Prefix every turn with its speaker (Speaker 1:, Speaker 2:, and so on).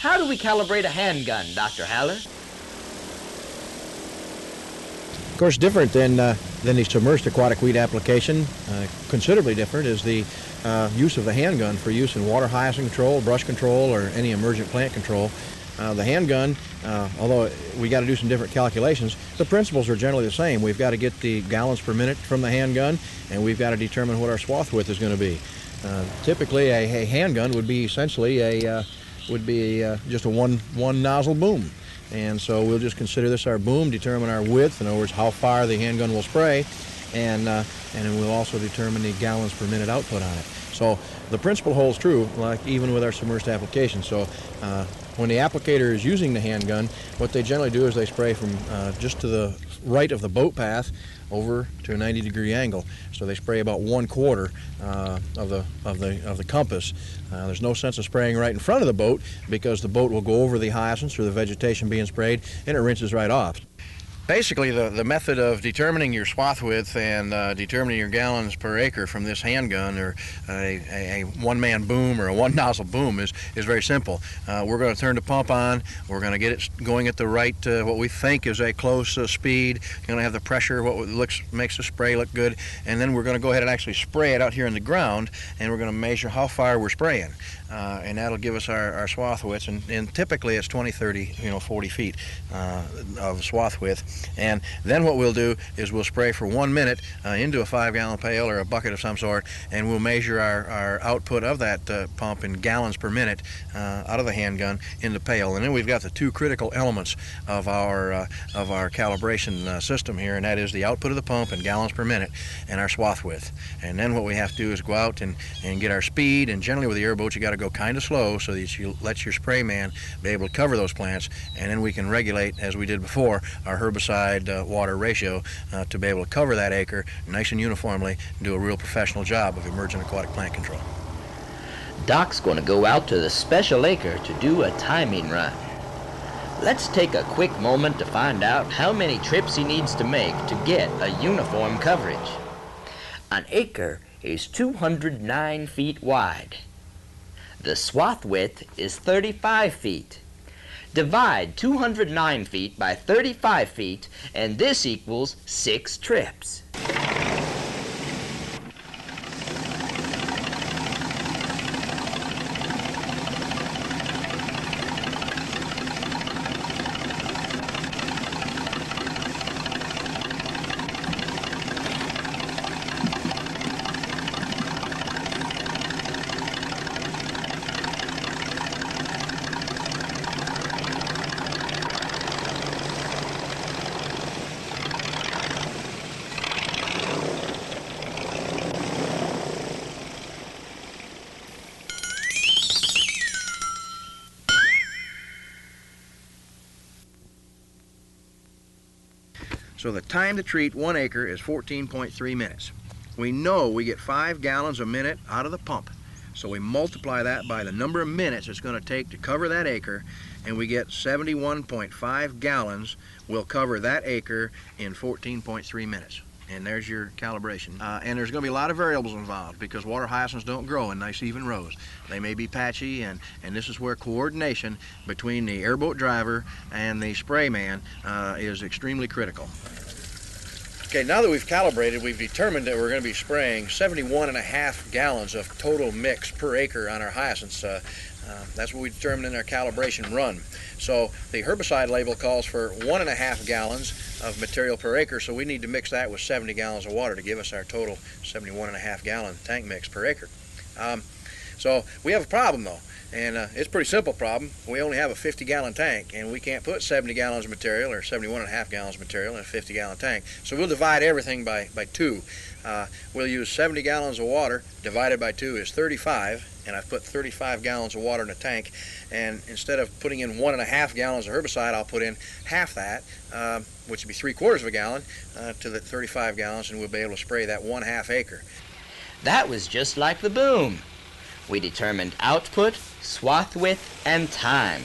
Speaker 1: How do we calibrate a handgun, Dr. Haller?
Speaker 2: Of course, different than the submerged aquatic weed application, considerably different is the use of the handgun for use in water hyacinth control, brush control, or any emergent plant control. The handgun, although we got to do some different calculations, the principles are generally the same. We've got to get the gallons per minute from the handgun, and we've got to determine what our swath width is going to be. Typically, a handgun would be essentially just a one nozzle boom. And so we'll just consider this our boom, determine our width, in other words, how far the handgun will spray, and then we'll also determine the gallons per minute output on it. So the principle holds true, like even with our submerged application. So when the applicator is using the handgun, what they generally do is they spray from just to the right of the boat path over to a 90-degree angle. So they spray about 1/4 of the compass. There's no sense of spraying right in front of the boat because the boat will go over the hyacinths or the vegetation being sprayed, and it rinses right off. Basically, the method of determining your swath width and determining your gallons per acre from this handgun or a one-man boom or a one-nozzle boom is very simple. We're going to turn the pump on. We're going to get it going at the right, what we think is a close speed. Going to have the pressure, what makes the spray look good, and then we're going to go ahead and actually spray it out here in the ground, and we're going to measure how far we're spraying. And that'll give us our swath widths, and typically it's 20, 30, 40 feet of swath width. And then what we'll do is we'll spray for 1 minute into a 5-gallon pail or a bucket of some sort, and we'll measure our output of that pump in gallons per minute out of the handgun in the pail. And then we've got the two critical elements of our calibration system here, and that is the output of the pump in gallons per minute and our swath width. And then what we have to do is go out and get our speed, and generally with the airboat you got to go kind of slow so that you let your spray man be able to cover those plants, and then we can regulate, as we did before, our herbicide water ratio to be able to cover that acre nice and uniformly and do a real professional job of emergent aquatic plant control.
Speaker 1: Doc's going to go out to the special acre to do a timing run. Let's take a quick moment to find out how many trips he needs to make to get a uniform coverage. An acre is 209 feet wide. The swath width is 35 feet. Divide 209 feet by 35 feet, and this equals 6 trips.
Speaker 2: So the time to treat 1 acre is 14.3 minutes. We know we get 5 gallons a minute out of the pump. So we multiply that by the number of minutes it's going to take to cover that acre, and we get 71.5 gallons will cover that acre in 14.3 minutes. And there's your calibration. And there's going to be a lot of variables involved because water hyacinths don't grow in nice even rows. They may be patchy, and this is where coordination between the airboat driver and the spray man is extremely critical. Okay, now that we've calibrated, we've determined that we're going to be spraying 71.5 gallons of total mix per acre on our hyacinths. That's what we determined in our calibration run. So the herbicide label calls for 1.5 gallons of material per acre, so we need to mix that with 70 gallons of water to give us our total 71.5 gallon tank mix per acre. So we have a problem though, and it's a pretty simple problem. We only have a 50-gallon tank, and we can't put 70 gallons of material or 71.5 gallons of material in a 50-gallon tank. So we'll divide everything by 2. We'll use 70 gallons of water divided by 2 is 35, and I've put 35 gallons of water in a tank, and instead of putting in 1.5 gallons of herbicide, I'll put in half that, which would be 3/4 of a gallon to the 35 gallons, and we'll be able to spray that 1/2 acre.
Speaker 1: That was just like the boom. We determined output, swath width, and time.